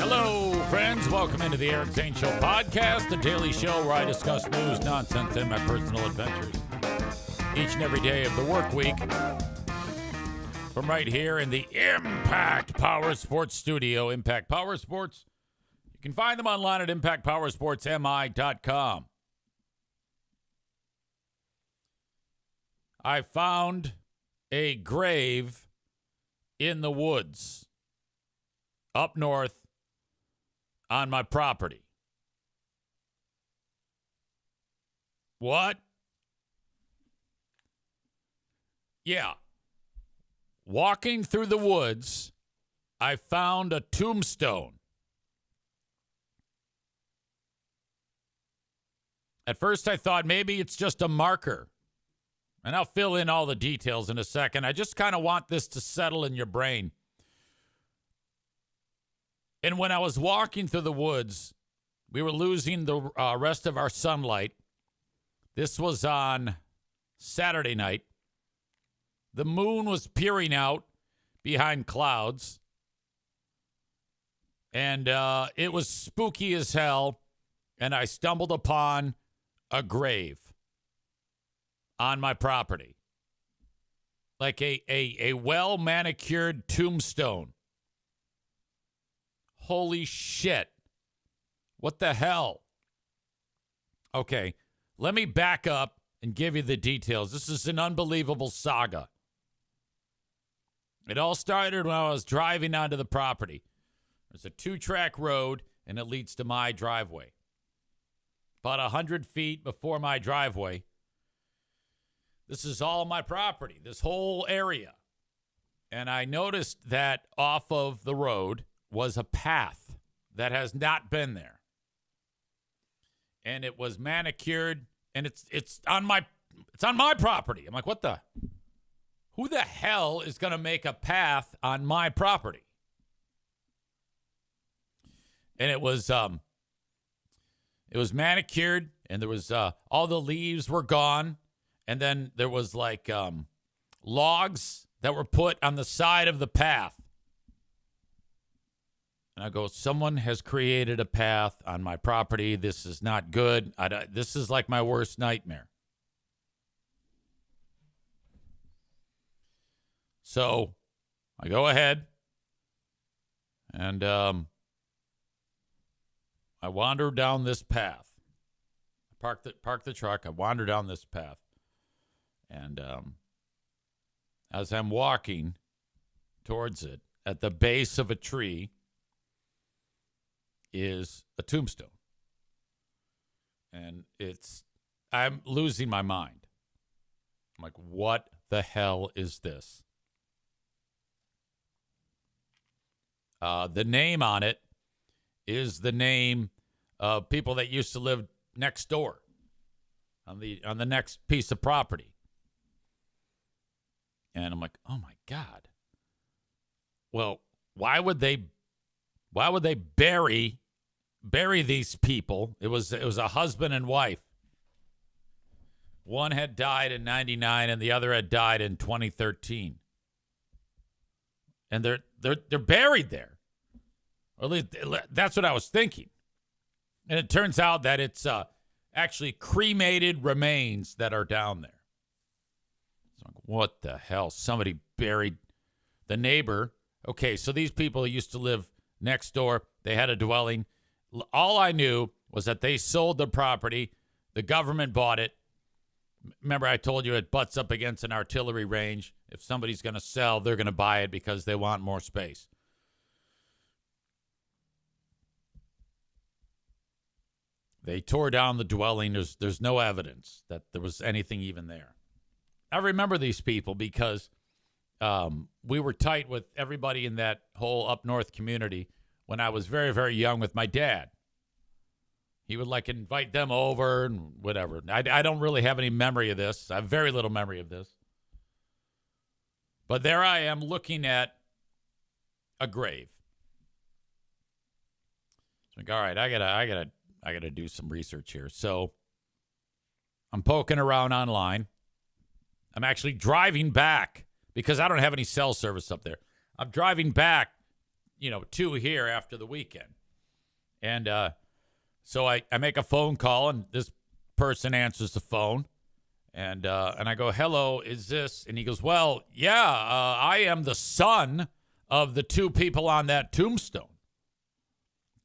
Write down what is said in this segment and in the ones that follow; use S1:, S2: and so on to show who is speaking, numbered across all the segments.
S1: Hello, friends. Welcome into the Eric Zane Show podcast, the daily show where I discuss news, nonsense, and my personal adventures each and every day of the work week from right here in the Impact Power Sports studio. Impact Power Sports. You can find them online at impactpowersportsmi.com. I found a grave in the woods up north on my property. What? Yeah. Walking through the woods, I found a tombstone. At first, I thought maybe it's just a marker. And I'll fill in all the details in a second. I just kind of want this to settle in your brain. And when I was walking through the woods, we were losing the rest of our sunlight. This was on Saturday night. The moon was peering out behind clouds. And it was spooky as hell. And I stumbled upon a grave on my property. Like a well-manicured tombstone. Holy shit. What the hell? Okay, let me back up and give you the details. This is an unbelievable saga. It all started when I was driving onto the property. There's a 2-track road, and it leads to my driveway. About 100 feet before my driveway, this is all my property, this whole area. And I noticed that off of the road was a path that has not been there. And it was manicured, and it's on my property. I'm like, who the hell is going to make a path on my property? And it was manicured, and there was all the leaves were gone. And then there was like logs that were put on the side of the path. And I go, someone has created a path on my property. This is not good. This is like my worst nightmare. So I go ahead and I wander down this path. I park the truck. I wander down this path. And as I'm walking towards it, at the base of a tree is a tombstone. And I'm losing my mind. I'm like, what the hell is this? The name on it is the name of people that used to live next door on the next piece of property. And I'm like, oh my God. Well, why would they bury these people? It was a husband and wife. One had died in 1999 and the other had died in 2013. And they're buried there. Or at least that's what I was thinking. And it turns out that it's actually cremated remains that are down there. What the hell? Somebody buried the neighbor. Okay, so these people used to live next door. They had a dwelling. All I knew was that they sold the property. The government bought it. Remember, I told you it butts up against an artillery range. If somebody's going to sell, they're going to buy it because they want more space. They tore down the dwelling. There's no evidence that there was anything even there. I remember these people because we were tight with everybody in that whole up north community when I was very, very young with my dad. He would like invite them over and whatever. I don't really have any memory of this. I have very little memory of this. But there I am looking at a grave. It's like, all right, I gotta do some research here. So I'm poking around online. I'm actually driving back because I don't have any cell service up there. I'm driving back two here after the weekend. And so I make a phone call, and this person answers the phone. And I go, hello, is this? And he goes, well, yeah, I am the son of the two people on that tombstone.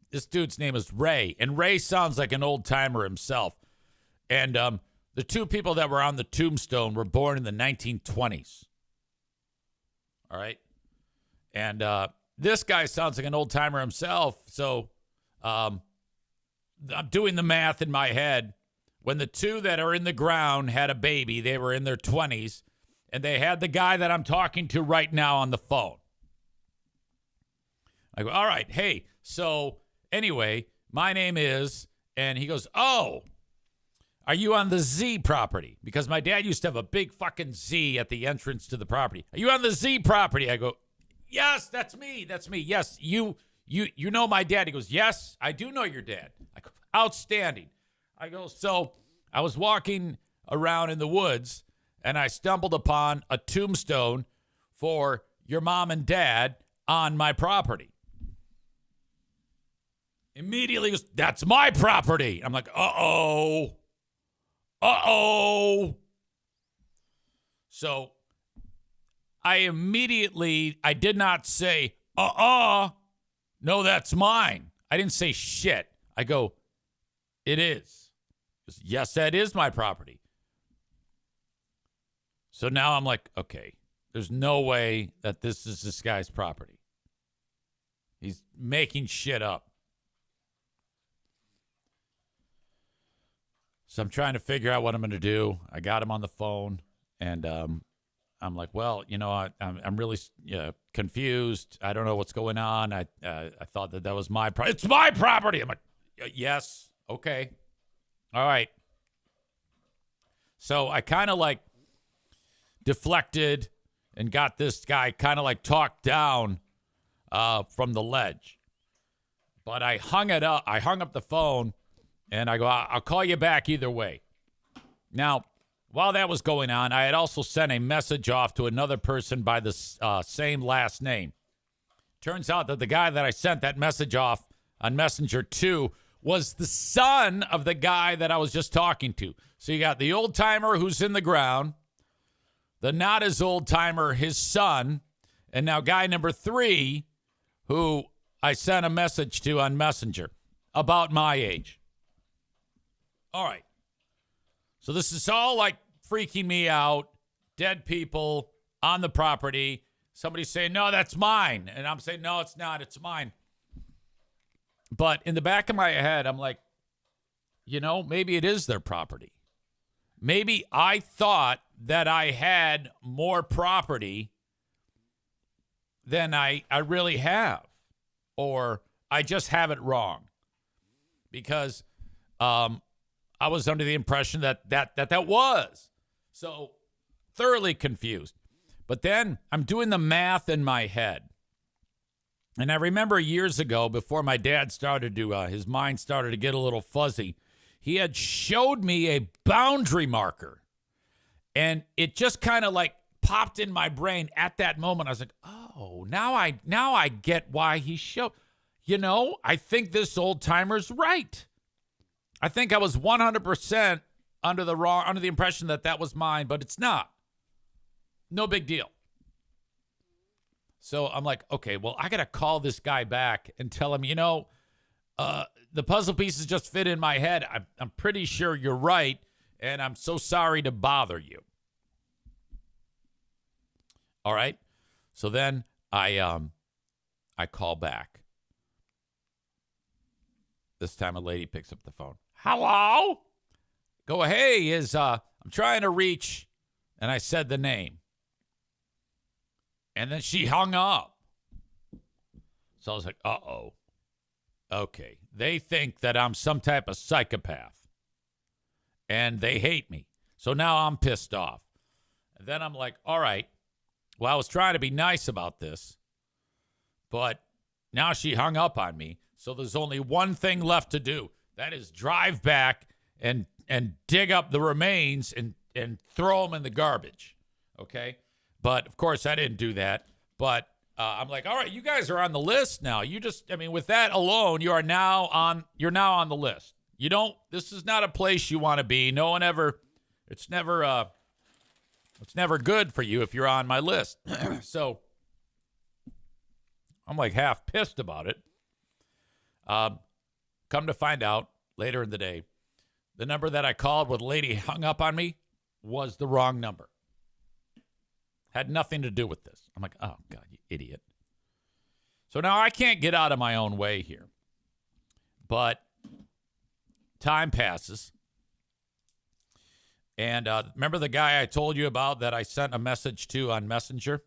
S1: This dude's name is Ray. And Ray sounds like an old timer himself. And the two people that were on the tombstone were born in the 1920s. All right. And this guy sounds like an old timer himself. So I'm doing the math in my head. When the two that are in the ground had a baby, they were in their 20s, and they had the guy that I'm talking to right now on the phone. I go, all right, hey, so anyway, my name is, and he goes, oh, are you on the Z property? Because my dad used to have a big fucking Z at the entrance to the property. Are you on the Z property? I go, yes, that's me. Yes, you know my dad. He goes, yes, I do know your dad. I go, outstanding. I go, so I was walking around in the woods, and I stumbled upon a tombstone for your mom and dad on my property. Immediately goes, that's my property. I'm like, uh-oh. So I did not say, no, that's mine. I didn't say shit. I go, it is. Yes, that is my property. So now I'm like, okay, there's no way that this guy's property. He's making shit up. So I'm trying to figure out what I'm going to do. I got him on the phone, and I'm like, well, I'm really confused. I don't know what's going on. I thought that was my property. It's my property. I'm like, yes, okay. All right. So I kind of like deflected and got this guy kind of like talked down from the ledge. But I hung it up. I hung up the phone, and I go, I'll call you back either way. Now, while that was going on, I had also sent a message off to another person by the same last name. Turns out that the guy that I sent that message off on Messenger to was the son of the guy that I was just talking to. So you got the old timer who's in the ground, the not as old timer, his son, and now guy number 3 who I sent a message to on Messenger about my age. All right. So this is all like freaking me out. Dead people on the property. Somebody's saying, no, that's mine. And I'm saying, no, it's not. It's mine. But in the back of my head, I'm like, maybe it is their property. Maybe I thought that I had more property than I really have. Or I just have it wrong. Because I was under the impression that was. So thoroughly confused. But then I'm doing the math in my head. And I remember years ago, before my dad started to, his mind started to get a little fuzzy, he had showed me a boundary marker. And it just kind of like popped in my brain at that moment. I was like, oh, now I get why he showed. I think this old timer's right. I think I was 100% under the impression that was mine, but it's not. No big deal. So I'm like, okay, well, I got to call this guy back and tell him, the puzzle pieces just fit in my head. I'm pretty sure you're right, and I'm so sorry to bother you. All right. So then I call back. This time a lady picks up the phone. Hello? Go, hey, I'm trying to reach, and I said the name. And then she hung up. So I was like, uh-oh. Okay. They think that I'm some type of psychopath. And they hate me. So now I'm pissed off. And then I'm like, all right. Well, I was trying to be nice about this. But now she hung up on me. So there's only one thing left to do. That is drive back and dig up the remains and throw them in the garbage. Okay? But, of course, I didn't do that. But I'm like, all right, you guys are on the list now. With that alone, you're now on the list. This is not a place you want to be. It's never good for you if you're on my list. So I'm like half pissed about it. Come to find out later in the day, the number that I called when the lady hung up on me was the wrong number. Had nothing to do with this. I'm like, oh, God, you idiot. So now I can't get out of my own way here. But time passes. And remember the guy I told you about that I sent a message to on Messenger?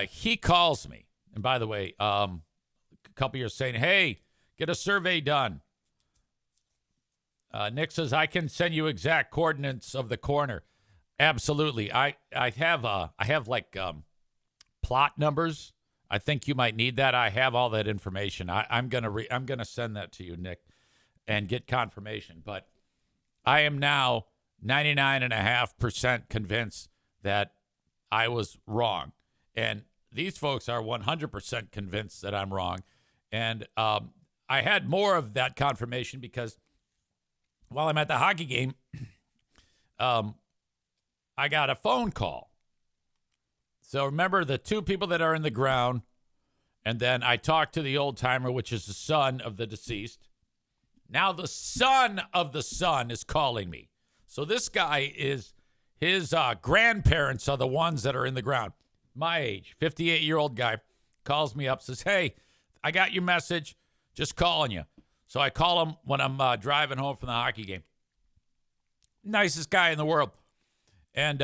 S1: He calls me. And by the way, a couple years saying, hey, get a survey done. Nick says, I can send you exact coordinates of the corner. Absolutely. I have plot numbers. I think you might need that. I have all that information. I'm gonna send that to you, Nick, and get confirmation. But I am now 99.5% convinced that I was wrong, and these folks are 100% convinced that I'm wrong. And I had more of that confirmation because while I'm at the hockey game, I got a phone call. So remember the two people that are in the ground, and then I talked to the old timer, which is the son of the deceased. Now the son of the son is calling me. So this guy is, his grandparents are the ones that are in the ground. My age, 58-year-old guy, calls me up, says, hey, I got your message, just calling you. So I call him when I'm driving home from the hockey game. Nicest guy in the world. And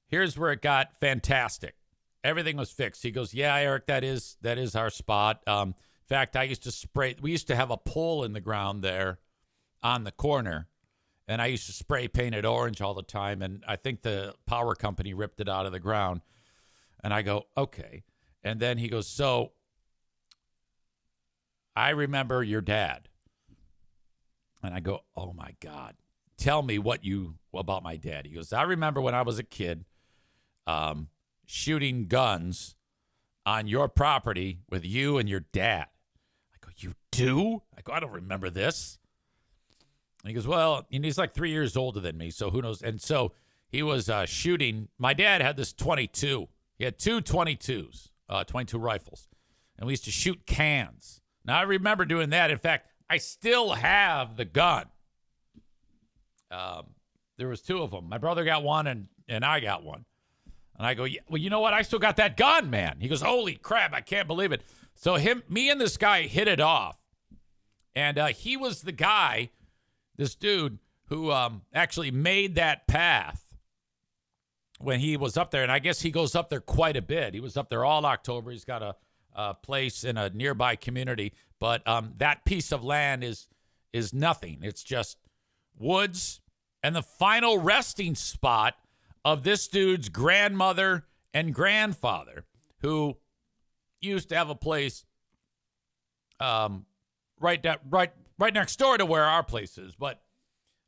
S1: here's where it got fantastic. Everything was fixed. He goes, yeah, Eric, that is our spot. In fact, we used to have a pole in the ground there on the corner, and I used to spray paint it orange all the time, and I think the power company ripped it out of the ground. And I go, okay. And then he goes, so I remember your dad. And I go, oh, my God. Tell me about my dad. He goes, I remember when I was a kid shooting guns on your property with you and your dad. I go, you do? I go, I don't remember this. And he goes, well, and he's like 3 years older than me, so who knows? And so he was shooting. My dad had this 22. He had two 22s, 22 rifles. And we used to shoot cans. Now, I remember doing that. In fact, I still have the gun. There was two of them. My brother got one, and I got one. And I go, yeah, well, you know what? I still got that gun, man. He goes, holy crap, I can't believe it. So me and this guy hit it off. And he was the guy, this dude, who actually made that path when he was up there. And I guess he goes up there quite a bit. He was up there all October. He's got a place in a nearby community. But that piece of land is nothing. It's just woods and the final resting spot of this dude's grandmother and grandfather, who used to have a place right next door to where our place is. But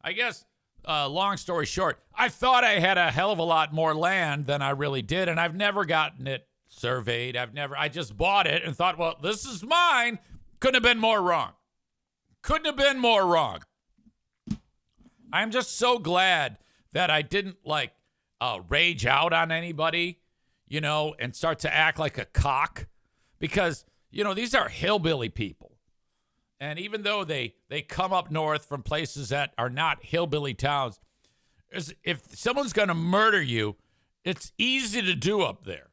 S1: I guess, long story short, I thought I had a hell of a lot more land than I really did, and I've never gotten it surveyed. I just bought it and thought, well, this is mine. Couldn't have been more wrong. Couldn't have been more wrong. I'm just so glad that I didn't rage out on anybody, and start to act like a cock, because, these are hillbilly people. And even though they come up north from places that are not hillbilly towns, if someone's going to murder you, it's easy to do up there.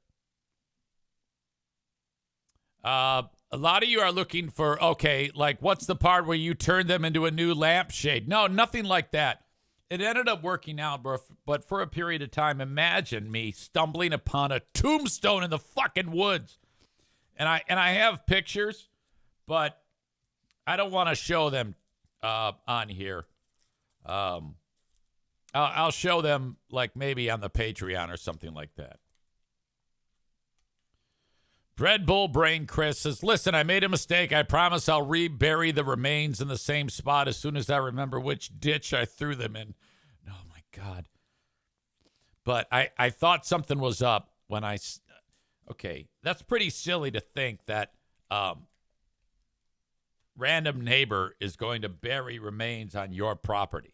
S1: A lot of you are looking for, okay, what's the part where you turn them into a new lampshade? No, nothing like that. It ended up working out, but for a period of time, imagine me stumbling upon a tombstone in the fucking woods. And I have pictures, but I don't want to show them on here. I'll show them maybe on the Patreon or something like that. Red Bull Brain Chris says, listen, I made a mistake. I promise I'll rebury the remains in the same spot as soon as I remember which ditch I threw them in. Oh, my God. But I thought something was up when I Okay, that's pretty silly to think that random neighbor is going to bury remains on your property.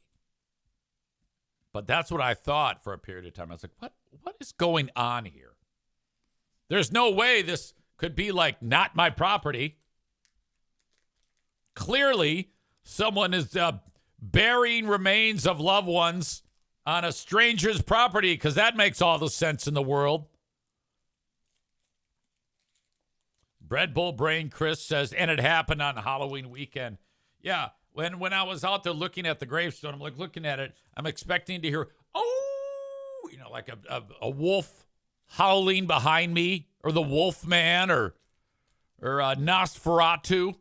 S1: But that's what I thought for a period of time. I was like, what is going on here? There's no way this could be like not my property. Clearly, someone is burying remains of loved ones on a stranger's property, because that makes all the sense in the world. Bread Bull Brain Chris says, and it happened on Halloween weekend. Yeah, when I was out there looking at the gravestone, I'm like looking at it, I'm expecting to hear, oh, like a wolf howling behind me, or the Wolf Man, or Nosferatu.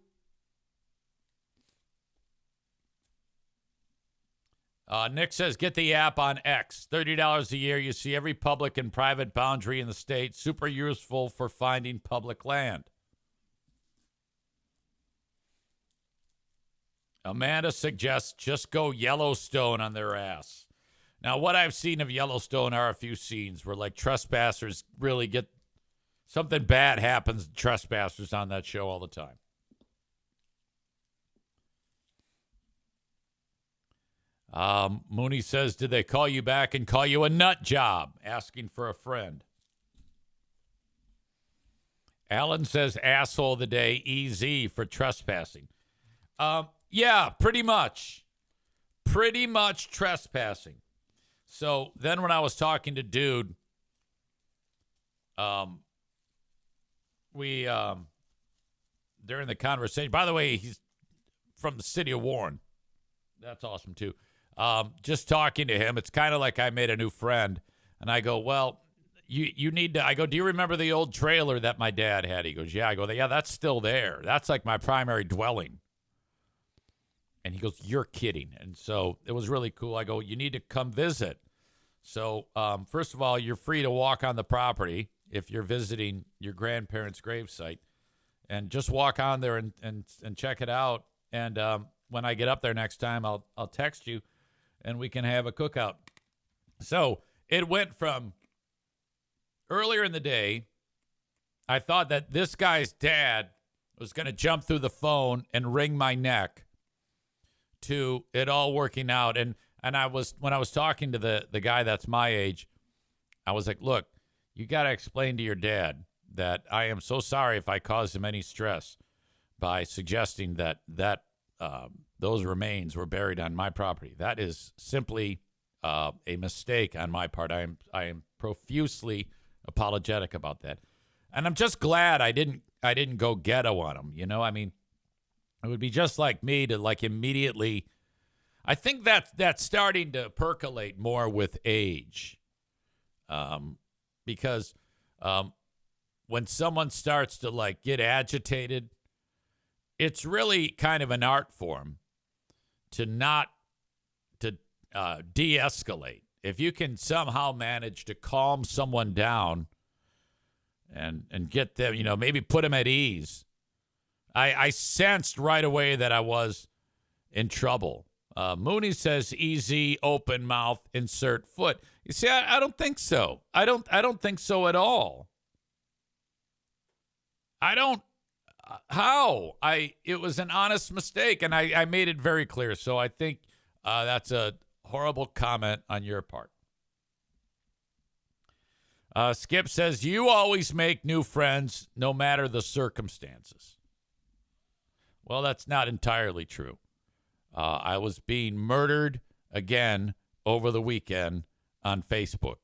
S1: Nick says, get the app on X. $30 a year. You see every public and private boundary in the state. Super useful for finding public land. Amanda suggests just go Yellowstone on their ass. Now, what I've seen of Yellowstone are a few scenes where, like, trespassers really get something bad happens to trespassers on that show all the time. Mooney says, did they call you back and call you a nut job? Asking for a friend. Alan says, asshole of the day, easy for trespassing. Yeah, pretty much. Pretty much trespassing. So then when I was talking to Dude, we, during the conversation, by the way, he's from the city of Warren. That's awesome, too. Just talking to him, it's kind of like I made a new friend. And I go, well, you need to, I go, do you remember the old trailer that my dad had? He goes, yeah. I go, yeah, that's still there. That's like my primary dwelling. And he goes, you're kidding. And so it was really cool. I go, you need to come visit. So first of all, you're free to walk on the property if you're visiting your grandparents' gravesite. And just walk on there and check it out. And when I get up there next time, I'll text you, and we can have a cookout. So it went from earlier in the day, I thought that this guy's dad was going to jump through the phone and wring my neck, to it all working out. And I was, when I was talking to the guy that's my age, I was like, look, you got to explain to your dad that I am so sorry if I caused him any stress by suggesting that those remains were buried on my property. That is simply a mistake on my part. I am profusely apologetic about that, and I'm just glad I didn't go ghetto on him. I mean, it would be just like me to like immediately. I think that's starting to percolate more with age, because when someone starts to like get agitated, it's really kind of an art form to de-escalate. If you can somehow manage to calm someone down and get them, maybe put them at ease. I sensed right away that I was in trouble. Mooney says, easy, open mouth, insert foot. You see, I don't think so. I don't think so at all. I don't. How? It was an honest mistake, and I made it very clear. So I think that's a horrible comment on your part. Skip says, you always make new friends no matter the circumstances. Well, that's not entirely true. I was being murdered again over the weekend on Facebook.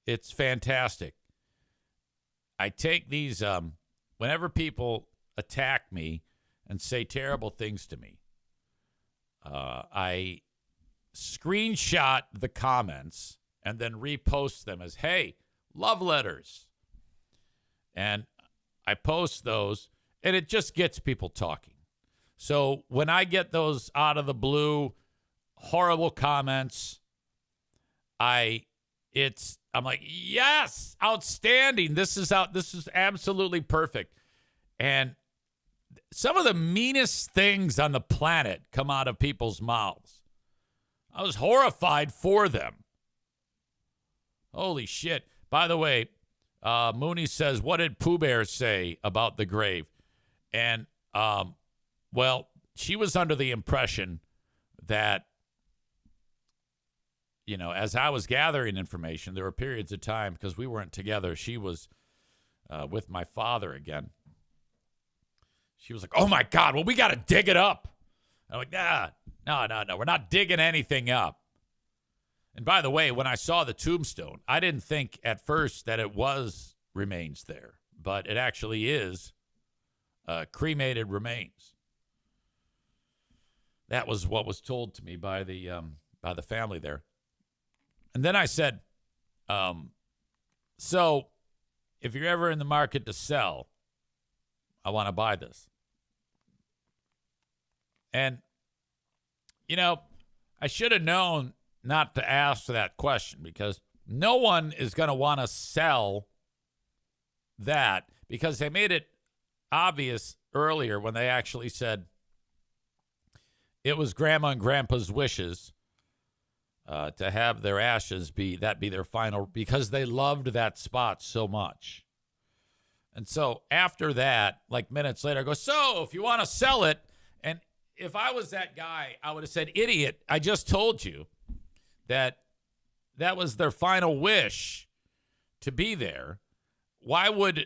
S1: It's fantastic. I take these, whenever people attack me and say terrible things to me, I screenshot the comments and then repost them as, hey, love letters. And I post those, and it just gets people talking. So when I get those out of the blue, horrible comments, I'm like, yes, outstanding. This is absolutely perfect. And some of the meanest things on the planet come out of people's mouths. I was horrified for them. Holy shit. By the way, Mooney says, what did Pooh Bear say about the grave? And, well, she was under the impression that, you know, as I was gathering information, there were periods of time, because we weren't together, she was with my father again. She was like, oh, my God, well, we got to dig it up. I'm like, no, we're not digging anything up. And by the way, when I saw the tombstone, I didn't think at first that it was remains there, but it actually is cremated remains. That was what was told to me by the family there. And then I said, so if you're ever in the market to sell, I want to buy this. And, you know, I should have known not to ask that question, because no one is going to want to sell that, because they made it obvious earlier when they actually said it was Grandma and Grandpa's wishes to have their ashes be their final, because they loved that spot so much. And so after that, like minutes later, I go, so if you want to sell it, and if I was that guy, I would have said, idiot, I just told you that was their final wish to be there. Why would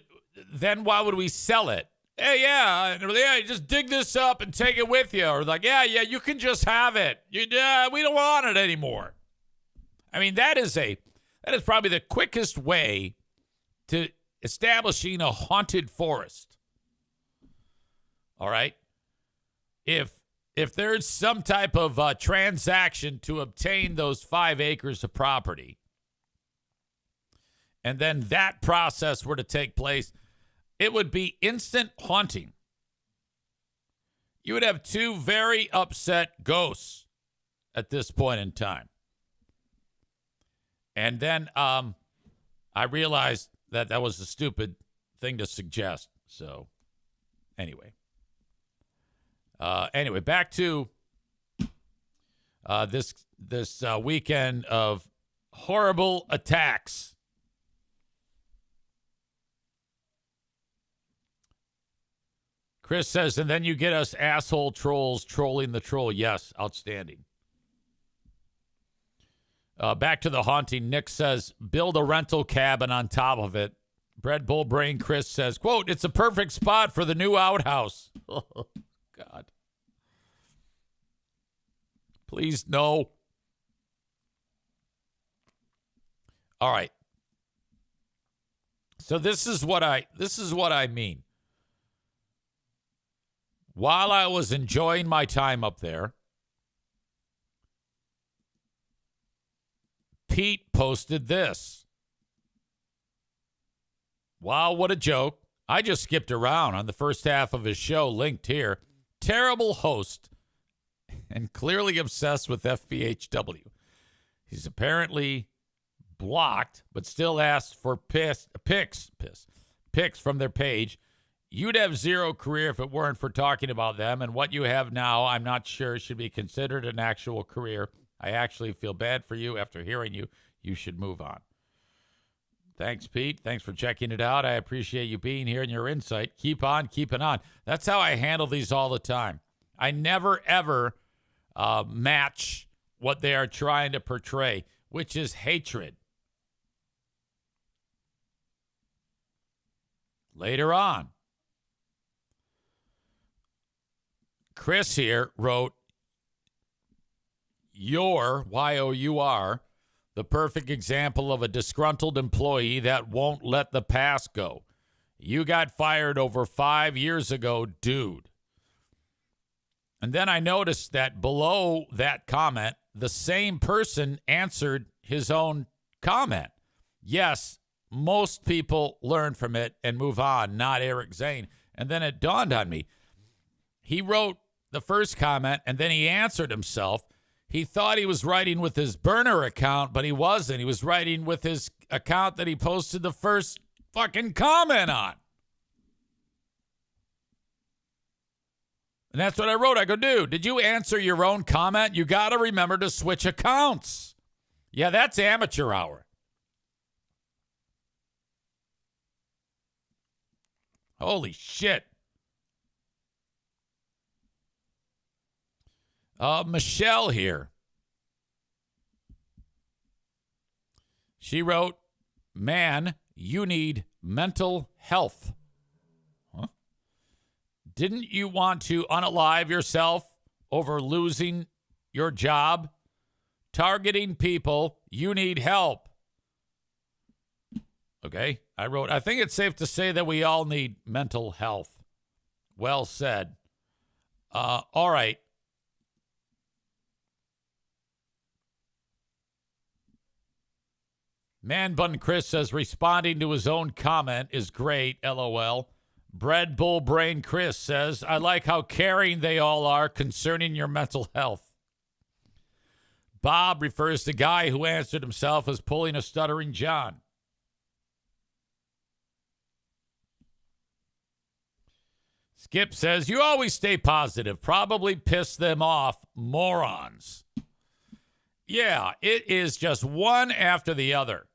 S1: we sell it? Hey, yeah, just dig this up and take it with you. Or like, yeah, you can just have it. We don't want it anymore. I mean, that is probably the quickest way to establishing a haunted forest. All right? If there's some type of transaction to obtain those 5 acres of property, and then that process were to take place, it would be instant haunting. You would have 2 very upset ghosts at this point in time. And then I realized that was a stupid thing to suggest. So anyway. Back to this weekend of horrible attacks. Chris says, and then you get us asshole trolls trolling the troll. Yes, outstanding. Back to the haunting. Nick says, build a rental cabin on top of it. Bread Bull Brain Chris says, quote, it's a perfect spot for the new outhouse. Oh, God. Please, no. All right. So this is what I mean. While I was enjoying my time up there, Pete posted this. Wow, what a joke. I just skipped around on the first half of his show, linked here. Terrible host and clearly obsessed with FBHW. He's apparently blocked, but still asks for pics from their page. You'd have zero career if it weren't for talking about them, and what you have now, I'm not sure should be considered an actual career. I actually feel bad for you after hearing you. You should move on. Thanks, Pete. Thanks for checking it out. I appreciate you being here and your insight. Keep on keeping on. That's how I handle these all the time. I never, ever match what they are trying to portray, which is hatred. Later on, Chris here wrote, You're, Y-O-U-R, the perfect example of a disgruntled employee that won't let the past go. You got fired over 5 years ago, dude. And then I noticed that below that comment, the same person answered his own comment. Yes, most people learn from it and move on, not Eric Zane. And then it dawned on me. He wrote the first comment, and then he answered himself. He thought he was writing with his burner account, but he wasn't. He was writing with his account that he posted the first fucking comment on. And that's what I wrote. I go, dude, did you answer your own comment? You got to remember to switch accounts. Yeah, that's amateur hour. Holy shit. Michelle here. She wrote, man, you need mental health. Huh? Didn't you want to unalive yourself over losing your job? Targeting people, you need help. Okay, I wrote, I think it's safe to say that we all need mental health. Well said. All right. Man Bun Chris says responding to his own comment is great, LOL. Bread Bull Brain Chris says, I like how caring they all are concerning your mental health. Bob refers to guy who answered himself as pulling a stuttering John. Skip says, you always stay positive. Probably piss them off, morons. Yeah, it is just one after the other.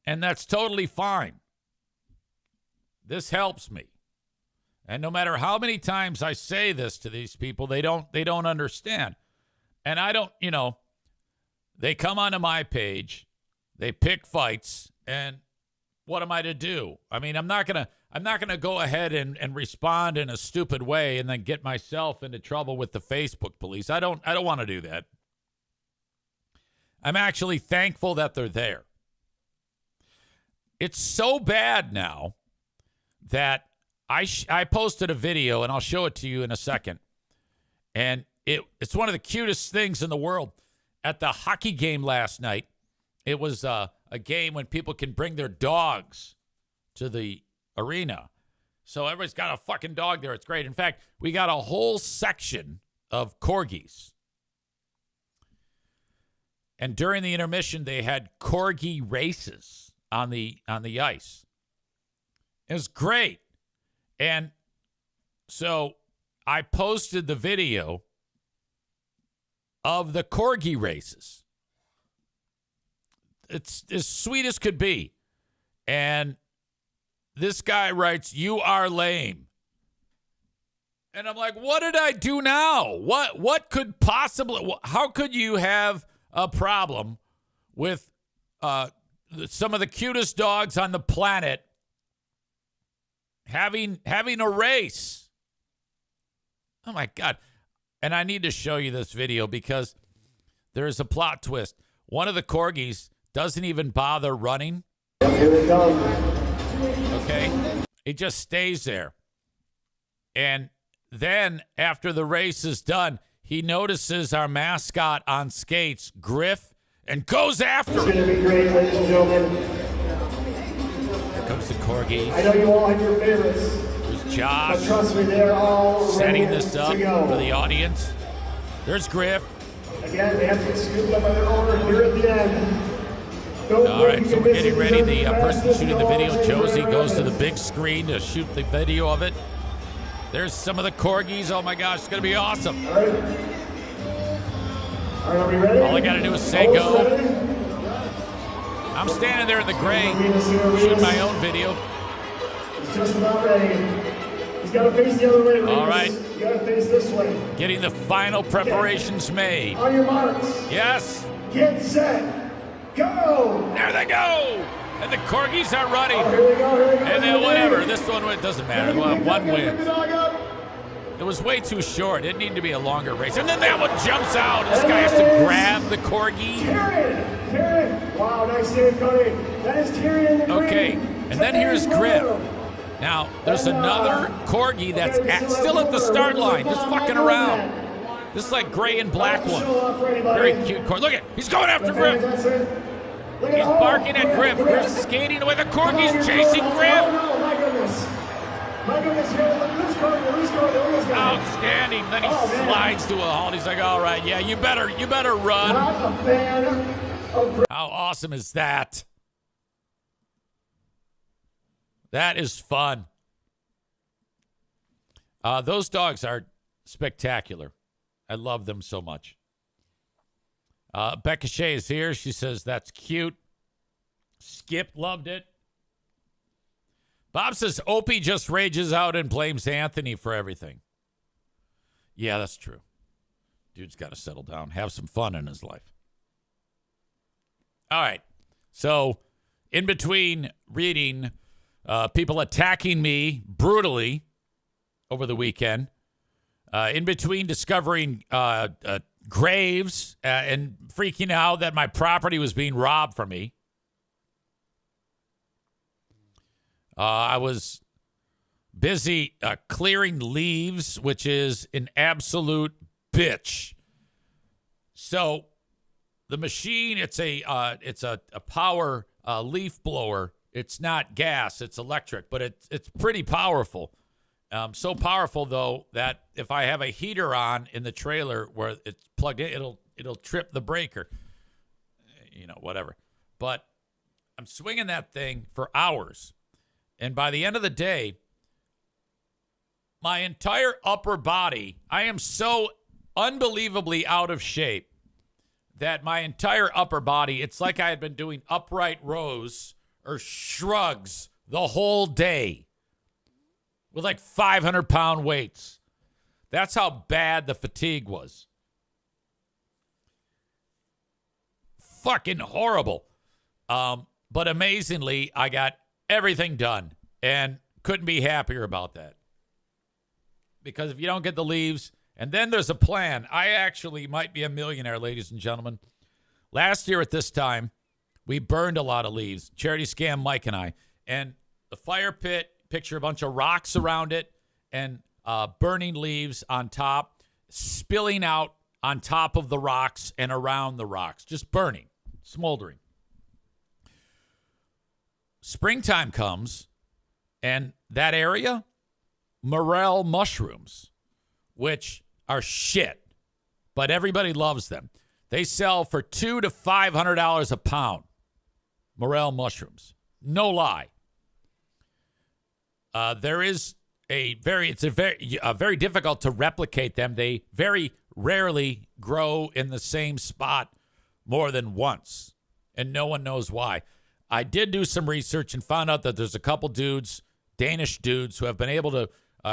S1: And that's totally fine. This helps me. And no matter how many times I say this to these people, they don't understand. And I don't, they come onto my page, they pick fights, and what am I to do? I mean, I'm not gonna go ahead and respond in a stupid way and then get myself into trouble with the Facebook police. I don't want to do that. I'm actually thankful that they're there. It's so bad now that I posted a video, and I'll show it to you in a second. And it's one of the cutest things in the world. At the hockey game last night, it was a game when people can bring their dogs to the arena. So everybody's got a fucking dog there. It's great. In fact, we got a whole section of corgis. And during the intermission, they had corgi races on the ice. It was great. And so I posted the video of the corgi races. It's as sweet as could be. And this guy writes, you are lame. And I'm like, what did I do now? What could possibly, how could you have a problem with some of the cutest dogs on the planet having a race? Oh my God. And I need to show you this video because there's a plot twist. One of the corgis doesn't even bother running.
S2: Here we go.
S1: Okay? It just stays there. And then after the race is done, he notices our mascot on skates, Griff, and goes after him.
S2: It's going to be great, ladies and gentlemen.
S1: Here comes the corgis.
S2: I know you all have your favorites.
S1: There's
S2: But
S1: Josh
S2: trust me, they're all
S1: setting
S2: ready
S1: this up
S2: to go.
S1: for the audience. There's Griff.
S2: Again, they have to get scooped up by their owner here at the end.
S1: All right, so we're getting ready. The person shooting the video, Josie, goes to the big screen to shoot the video of it. There's some of the corgis. Oh my gosh, it's going to be awesome.
S2: All right. All right, are we ready?
S1: All I got to do is say
S2: Almost
S1: go.
S2: ready?
S1: I'm standing there in the gray, shooting my own video.
S2: He's just about ready. He's got to face the other way, Reeves.
S1: All right.
S2: You got to face this way.
S1: Getting the final preparations made.
S2: On your marks.
S1: Yes,
S2: Get set. Go.
S1: there they go. And the corgis are running.
S2: Oh, here we go. Here we go.
S1: And then whatever. This one, it doesn't matter. We'll have one
S2: Pick
S1: win.
S2: the dog up.
S1: It was way too short. It needed to be a longer race. And then that one jumps out. This guy has to grab the corgi.
S2: Tyrion. Wow, nice save, Cody. That is Tyrion in the green.
S1: Okay, and then here's Griff. Now, there's another corgi that's still at the start line, just fucking around. This is like gray and black one. Very cute corgi. Look at, he's going after Griff. He's barking at Griff. Griff's skating away. The corgi's chasing Griff.
S2: Oh, my goodness. My goodness, loose corgi.
S1: Outstanding. Then he slides to a halt. He's like, all right, yeah, you better run.
S2: Not a fan of Griff.
S1: How awesome is that? That is fun. Those dogs are spectacular. I love them so much. Becca Shea is here. She says, that's cute. Skip loved it. Bob says Opie just rages out and blames Anthony for everything. Yeah, that's true. Dude's got to settle down, have some fun in his life. All right. So, in between reading people attacking me brutally over the weekend, in between discovering graves and freaking out that my property was being robbed from me, I was busy clearing leaves, which is an absolute bitch. So the machine, it's a power leaf blower. It's not gas, it's electric, but it's pretty powerful. So powerful though that if I have a heater on in the trailer where it's plugged in, it'll trip the breaker. Whatever. But I'm swinging that thing for hours. And by the end of the day, my entire upper body, I am so unbelievably out of shape that my entire upper body, it's like I had been doing upright rows or shrugs the whole day with like 500-pound weights. That's how bad the fatigue was. Fucking horrible. But amazingly, I got everything done and couldn't be happier about that. Because if you don't get the leaves, and then there's a plan. I actually might be a millionaire, ladies and gentlemen. Last year at this time, we burned a lot of leaves. Charity Scam Mike and I. And the fire pit, picture a bunch of rocks around it and burning leaves on top, spilling out on top of the rocks and around the rocks. Just burning, smoldering. Springtime comes, and that area, morel mushrooms, which are shit, but everybody loves them. They sell for $200 to $500 a pound. Morel mushrooms, no lie. There is it's very difficult to replicate them. They very rarely grow in the same spot more than once, and no one knows why. I did do some research and found out that there's a couple dudes, Danish dudes, who have been able to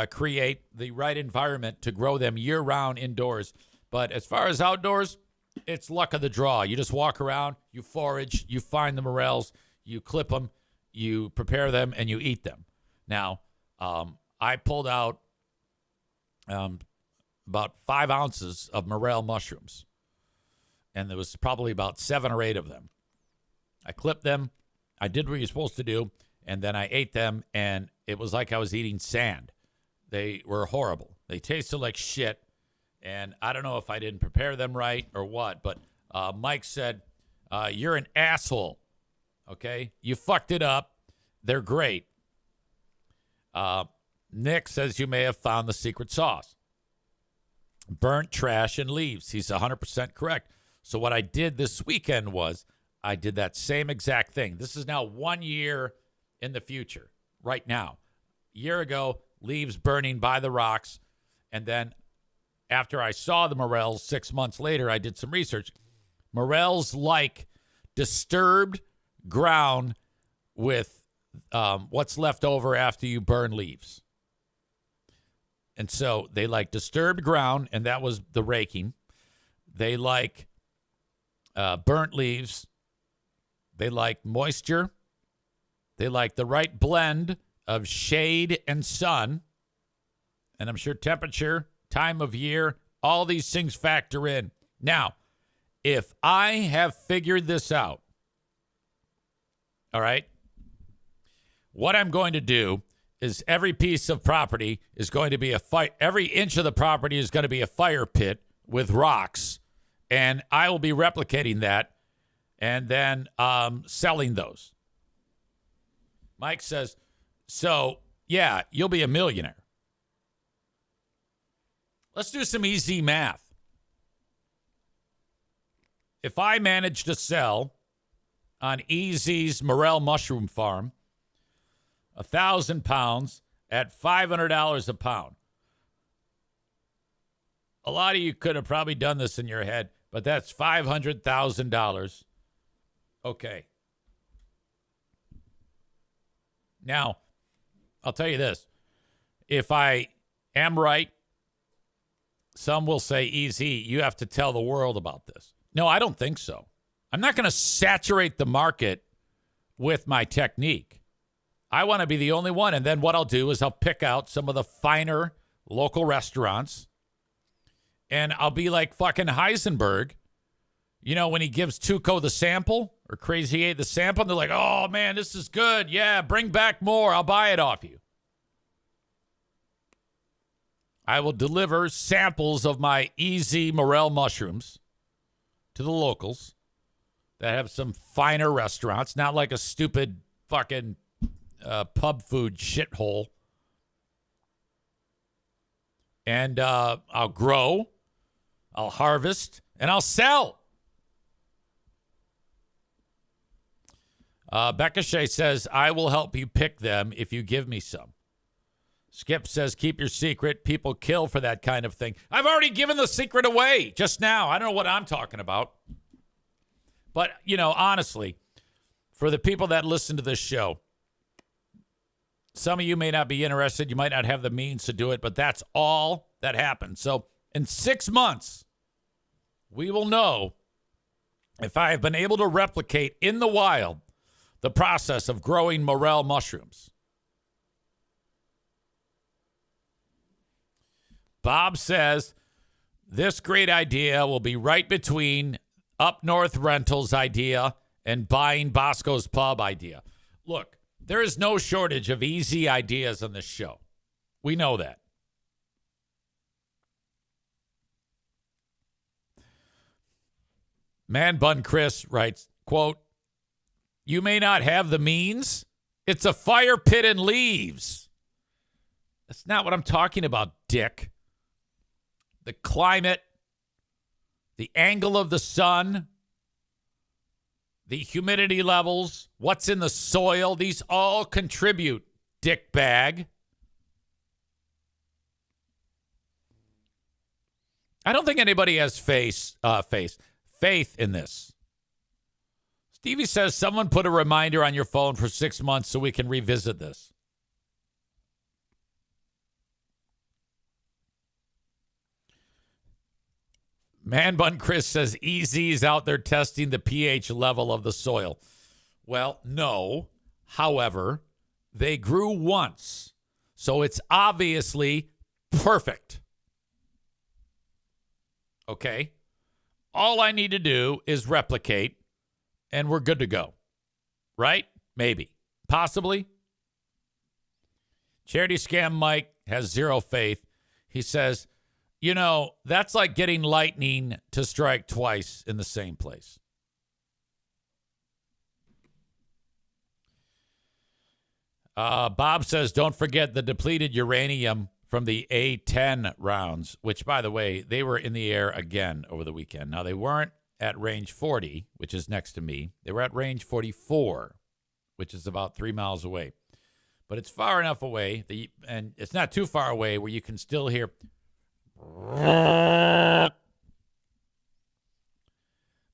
S1: create the right environment to grow them year-round indoors. But as far as outdoors, it's luck of the draw. You just walk around, you forage, you find the morels, you clip them, you prepare them, and you eat them. Now, I pulled out about 5 ounces of morel mushrooms, and there was probably about 7 or 8 of them. I clipped them. I did what you're supposed to do, and then I ate them, and it was like I was eating sand. They were horrible. They tasted like shit, and I don't know if I didn't prepare them right or what, but Mike said, you're an asshole, okay? You fucked it up. They're great. Nick says you may have found the secret sauce. Burnt trash and leaves. He's 100% correct. So what I did this weekend was I did that same exact thing. This is now 1 year in the future, right now. A year ago, leaves burning by the rocks. And then after I saw the morels 6 months later, I did some research. Morels like disturbed ground with what's left over after you burn leaves. And so they like disturbed ground, and that was the raking. They like burnt leaves. They like moisture. They like the right blend of shade and sun. And I'm sure temperature, time of year, all these things factor in. Now, if I have figured this out, all right, what I'm going to do is every piece of property is going to be every inch of the property is going to be a fire pit with rocks, and I will be replicating that and then selling those. Mike says, so, yeah, you'll be a millionaire. Let's do some easy math. If I manage to sell on Easy's Morel Mushroom Farm 1,000 pounds at $500 a pound. A lot of you could have probably done this in your head, but that's $500,000. Okay. Now, I'll tell you this. If I am right, some will say, easy, you have to tell the world about this. No, I don't think so. I'm not going to saturate the market with my technique. I want to be the only one. And then what I'll do is I'll pick out some of the finer local restaurants, and I'll be like fucking Heisenberg, you know, when he gives Tuco the sample or Crazy 8 the sample, and they're like, oh, man, this is good. Yeah, bring back more. I'll buy it off you. I will deliver samples of my easy morel mushrooms to the locals that have some finer restaurants, not like a stupid fucking pub food shithole. And I'll grow, I'll harvest, and I'll sell. Becca Shea says, I will help you pick them if you give me some. Skip says, keep your secret. People kill for that kind of thing. I've already given the secret away just now. I don't know what I'm talking about. But, you know, honestly, for the people that listen to this show, some of you may not be interested. You might not have the means to do it, but that's all that happens. So in 6 months, we will know if I have been able to replicate in the wild the process of growing morel mushrooms. Bob says, this great idea will be right between Up North Rentals idea and buying Bosco's Pub idea. Look, there is no shortage of easy ideas on this show. We know that. Man Bun Chris writes, quote, you may not have the means. It's a fire pit and leaves. That's not what I'm talking about, dick. The climate, the angle of the sun, the humidity levels, what's in the soil, these all contribute, dick bag. I don't think anybody has faith in this. Stevie says, someone put a reminder on your phone for 6 months so we can revisit this. Man Bun Chris says, Easy's out there testing the pH level of the soil. Well, no. However, they grew once, so it's obviously perfect. Okay? All I need to do is replicate, and we're good to go. Right? Maybe. Possibly. Charity Scam Mike has zero faith. He says, you know, that's like getting lightning to strike twice in the same place. Bob says, don't forget the depleted uranium from the A-10 rounds, which, by the way, they were in the air again over the weekend. Now, they weren't at range 40, which is next to me. They were at range 44, which is about 3 miles away. But it's far enough away, and it's not too far away where you can still hear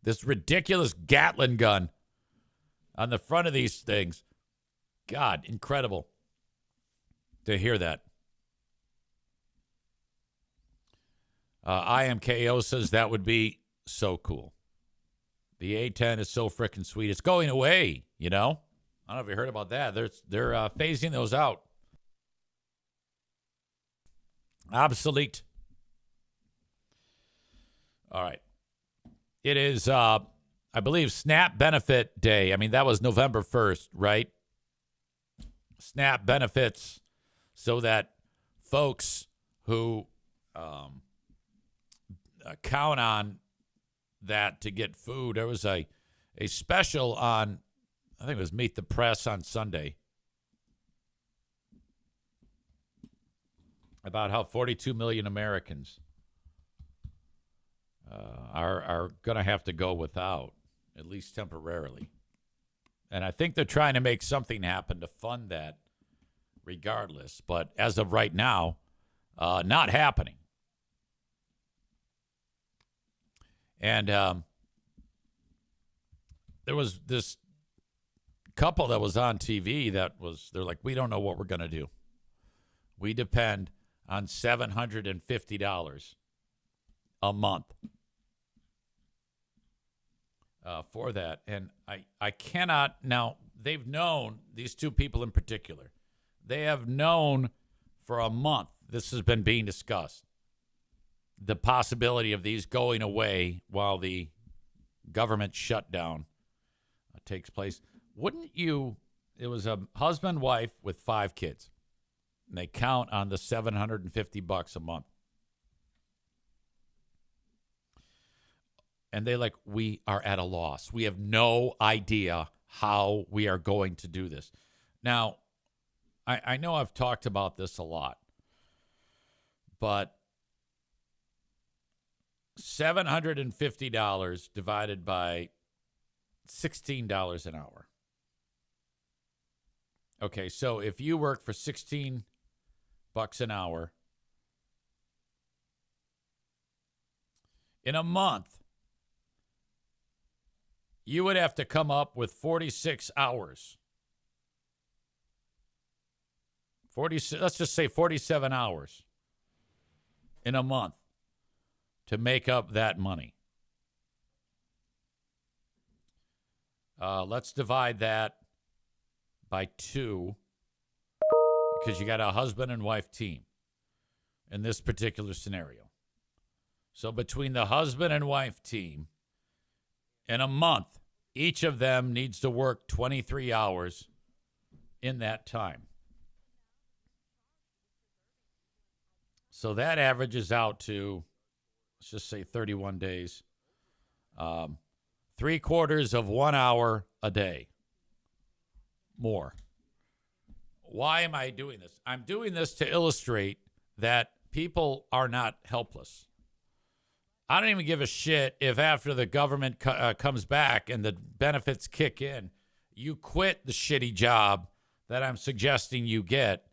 S1: this ridiculous Gatling gun on the front of these things. God, incredible to hear that. IMKO says that would be so cool. The A-10 is so freaking sweet. It's going away, you know? I don't know if you heard about that. They're phasing those out. Obsolete. All right. It is, I believe, SNAP Benefit Day. I mean, that was November 1st, right? SNAP benefits so that folks who count on that to get food. There was a special on, I think it was Meet the Press on Sunday, about how 42 million Americans are going to have to go without, at least temporarily. And I think they're trying to make something happen to fund that regardless. But as of right now, not happening. And there was this couple that was on TV they're like, we don't know what we're going to do. We depend on $750 a month for that. And I cannot, now they've known, these two people in particular, they have known for a month, this has been being discussed, the possibility of these going away while the government shutdown takes place. Wouldn't you, it was a husband, wife with 5 kids, and they count on the $750 a month. And they like, we are at a loss. We have no idea how we are going to do this. Now, I know I've talked about this a lot, but $750 divided by $16 an hour. Okay, so if you work for $16 an hour in a month, you would have to come up with 46 hours. Let's just say 47 hours in a month to make up that money. Let's divide that by 2 because you got a husband and wife team in this particular scenario. So between the husband and wife team, in a month, each of them needs to work 23 hours in that time. So that averages out to, let's just say 31 days, 3/4 of 1 hour a day. More. Why am I doing this? I'm doing this to illustrate that people are not helpless. I don't even give a shit if after the government comes back and the benefits kick in, you quit the shitty job that I'm suggesting you get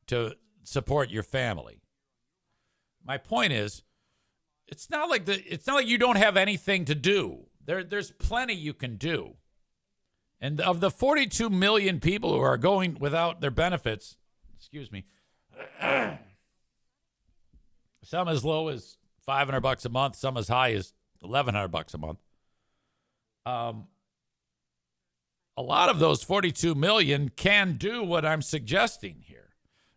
S1: to support your family. My point is, it's not like you don't have anything to do. There's plenty you can do. And of the 42 million people who are going without their benefits, some as low as $500 a month, some as high as $1,100 a month. A lot of those 42 million can do what I'm suggesting here.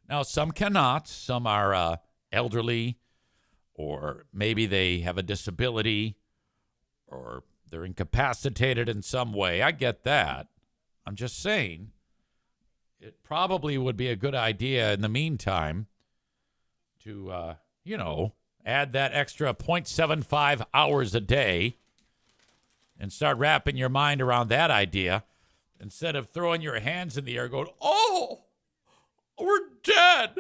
S1: Now, some cannot. Some are elderly, or maybe they have a disability, or they're incapacitated in some way. I get that. I'm just saying it probably would be a good idea in the meantime to, add that extra 0.75 hours a day and start wrapping your mind around that idea instead of throwing your hands in the air going, oh, we're dead.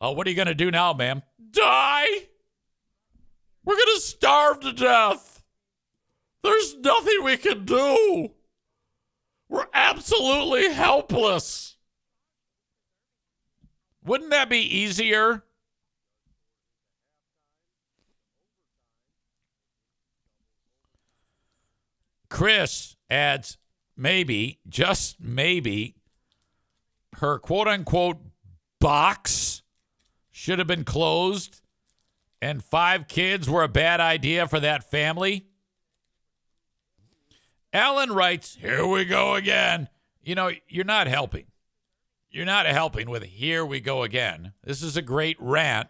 S1: Oh, what are you going to do now, ma'am? Die? We're going to starve to death. There's nothing we can do. We're absolutely helpless. Wouldn't that be easier? Chris adds, maybe, just maybe, her quote-unquote box should have been closed and 5 kids were a bad idea for that family. Alan writes, here we go again. You're not helping. You're not helping with here we go again. This is a great rant.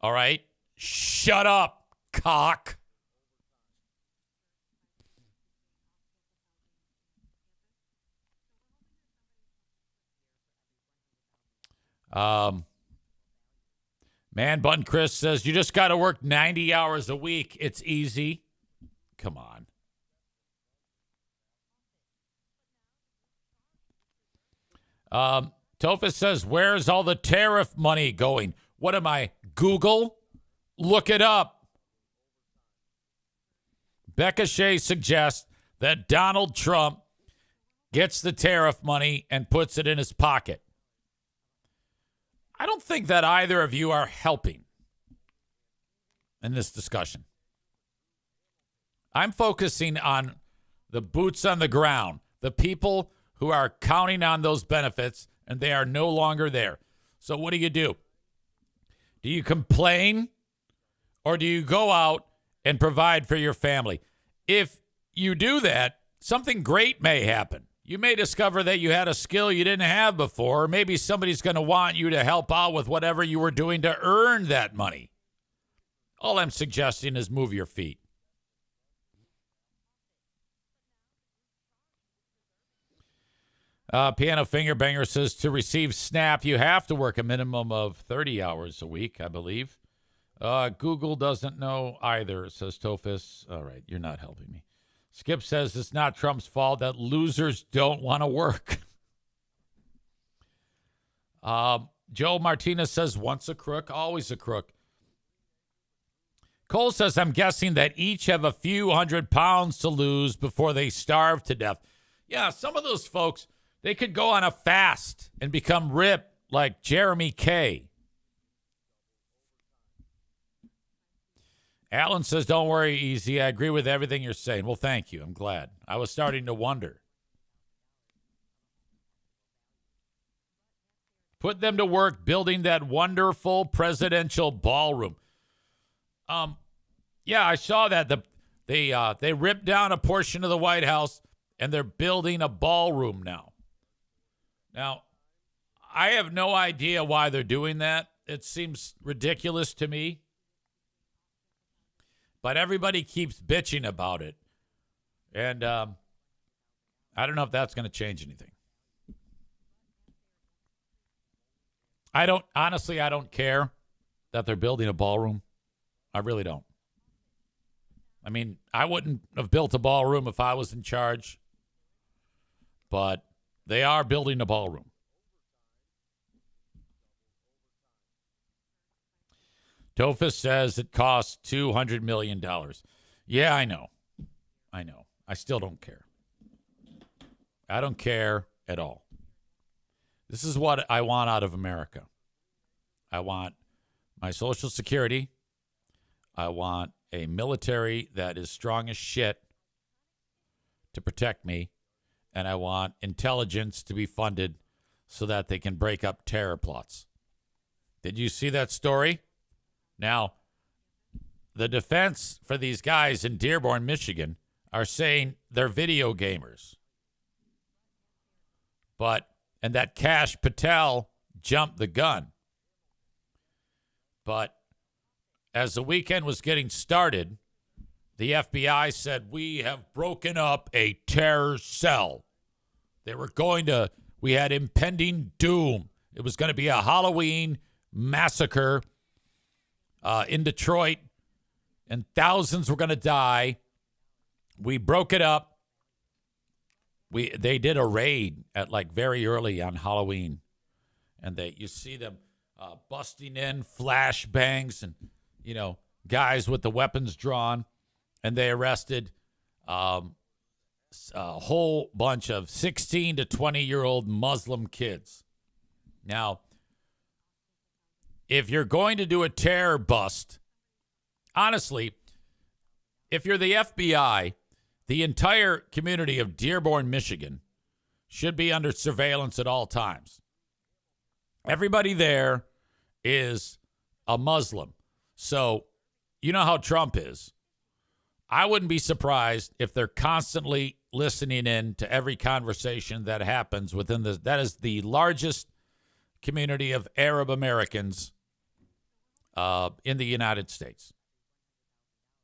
S1: All right? Shut up, cock. Man Bun Chris says, you just got to work 90 hours a week. It's easy. Come on. Tophus says, where's all the tariff money going? What am I, Google? Look it up. Becca Shea suggests that Donald Trump gets the tariff money and puts it in his pocket. I don't think that either of you are helping in this discussion. I'm focusing on the boots on the ground, the people who are counting on those benefits, and they are no longer there. So what do? Do you complain, or do you go out and provide for your family? If you do that, something great may happen. You may discover that you had a skill you didn't have before, or maybe somebody's going to want you to help out with whatever you were doing to earn that money. All I'm suggesting is move your feet. Piano Finger Banger says to receive SNAP, you have to work a minimum of 30 hours a week, I believe. Google doesn't know either, says Tofus. All right, you're not helping me. Skip says it's not Trump's fault that losers don't want to work. Joe Martinez says once a crook, always a crook. Cole says, I'm guessing that each have a few 100 pounds to lose before they starve to death. Yeah, some of those folks, they could go on a fast and become ripped like Jeremy Kay. Alan says, don't worry, Easy. I agree with everything you're saying. Well, thank you. I'm glad. I was starting to wonder. Put them to work building that wonderful presidential ballroom. Yeah, I saw that. They ripped down a portion of the White House, and they're building a ballroom now. Now, I have no idea why they're doing that. It seems ridiculous to me. But everybody keeps bitching about it. And I don't know if that's going to change anything. I don't care that they're building a ballroom. I really don't. I mean, I wouldn't have built a ballroom if I was in charge. But they are building a ballroom. Tofus says it costs $200 million. Yeah, I know. I still don't care. I don't care at all. This is what I want out of America. I want my Social Security. I want a military that is strong as shit to protect me. And I want intelligence to be funded so that they can break up terror plots. Did you see that story? Now, the defense for these guys in Dearborn, Michigan, are saying they're video gamers. And that Kash Patel jumped the gun. But as the weekend was getting started, the FBI said, we have broken up a terror cell. We had impending doom. It was going to be a Halloween massacre in Detroit, and thousands were going to die. We broke it up. They did a raid at very early on Halloween, and you see them busting in, flashbangs, and guys with the weapons drawn, and they arrested a whole bunch of 16 to 20-year-old Muslim kids. Now, if you're going to do a terror bust, honestly, if you're the FBI, the entire community of Dearborn, Michigan, should be under surveillance at all times. Everybody there is a Muslim. So, you know how Trump is. I wouldn't be surprised if they're constantly listening in to every conversation that happens within that is the largest community of Arab Americans in the United States.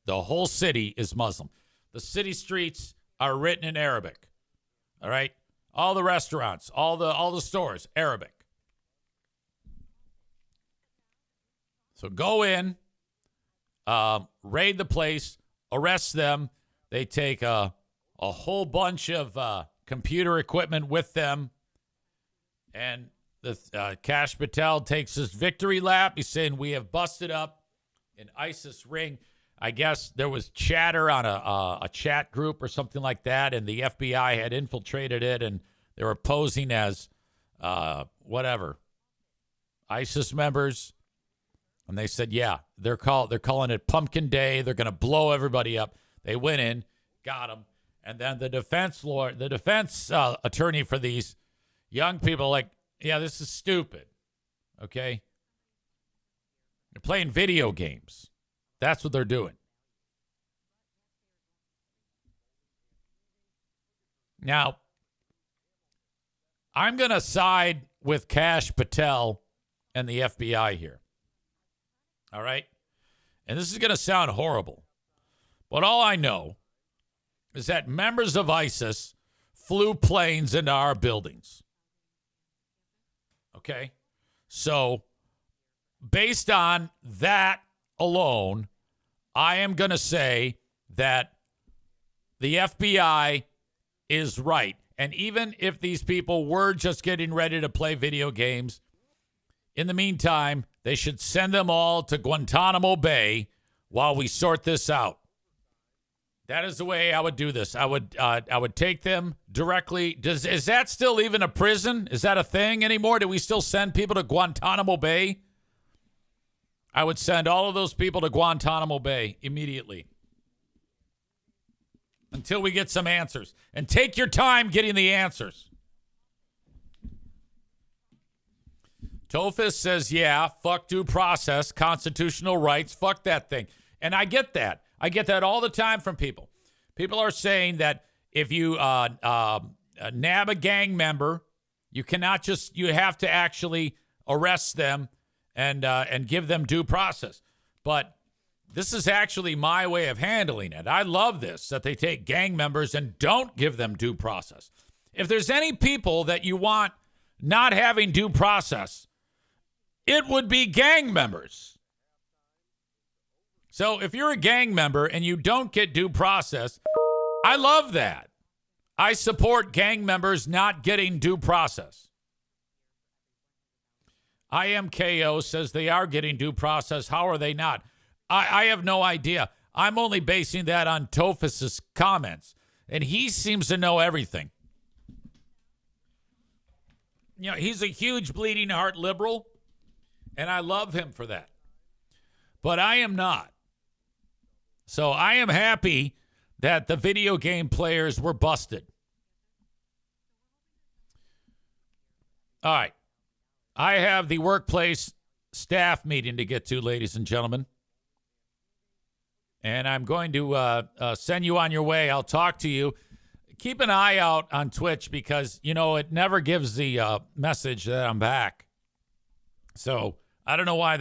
S1: The whole city is Muslim. The city streets are written in Arabic. All right? All the restaurants, all the stores, Arabic. So go in, raid the place, arrest them. They take a whole bunch of computer equipment with them. And the Kash Patel takes his victory lap. He's saying, we have busted up an ISIS ring. I guess there was chatter on a chat group or something like that, and the FBI had infiltrated it, and they were posing as ISIS members. And they said, yeah, they're calling it Pumpkin Day. They're going to blow everybody up. They went in, got them, And then the defense attorney for these young people, like, yeah, this is stupid. Okay? They're playing video games. That's what they're doing. Now, I'm going to side with Kash Patel and the FBI here. All right? And this is going to sound horrible. But all I know is that members of ISIS flew planes into our buildings. Okay? So, based on that alone, I am going to say that the FBI is right. And even if these people were just getting ready to play video games, in the meantime, they should send them all to Guantanamo Bay while we sort this out. That is the way I would do this. I would take them directly. Is that still even a prison? Is that a thing anymore? Do we still send people to Guantanamo Bay? I would send all of those people to Guantanamo Bay immediately until we get some answers. And take your time getting the answers. Tophus says, yeah, fuck due process, constitutional rights, fuck that thing. And I get that. I get that all the time from people. People are saying that if you nab a gang member, you have to actually arrest them and give them due process. But this is actually my way of handling it. I love this, that they take gang members and don't give them due process. If there's any people that you want not having due process, it would be gang members. So if you're a gang member and you don't get due process, I love that. I support gang members not getting due process. IMKO says they are getting due process. How are they not? I have no idea. I'm only basing that on Tophus's comments, and he seems to know everything. You know, he's a huge bleeding heart liberal, and I love him for that. But I am not. So I am happy that the video game players were busted. All right. I have the workplace staff meeting to get to, ladies and gentlemen. And I'm going to send you on your way. I'll talk to you. Keep an eye out on Twitch because, you know, it never gives the message that I'm back. So I don't know why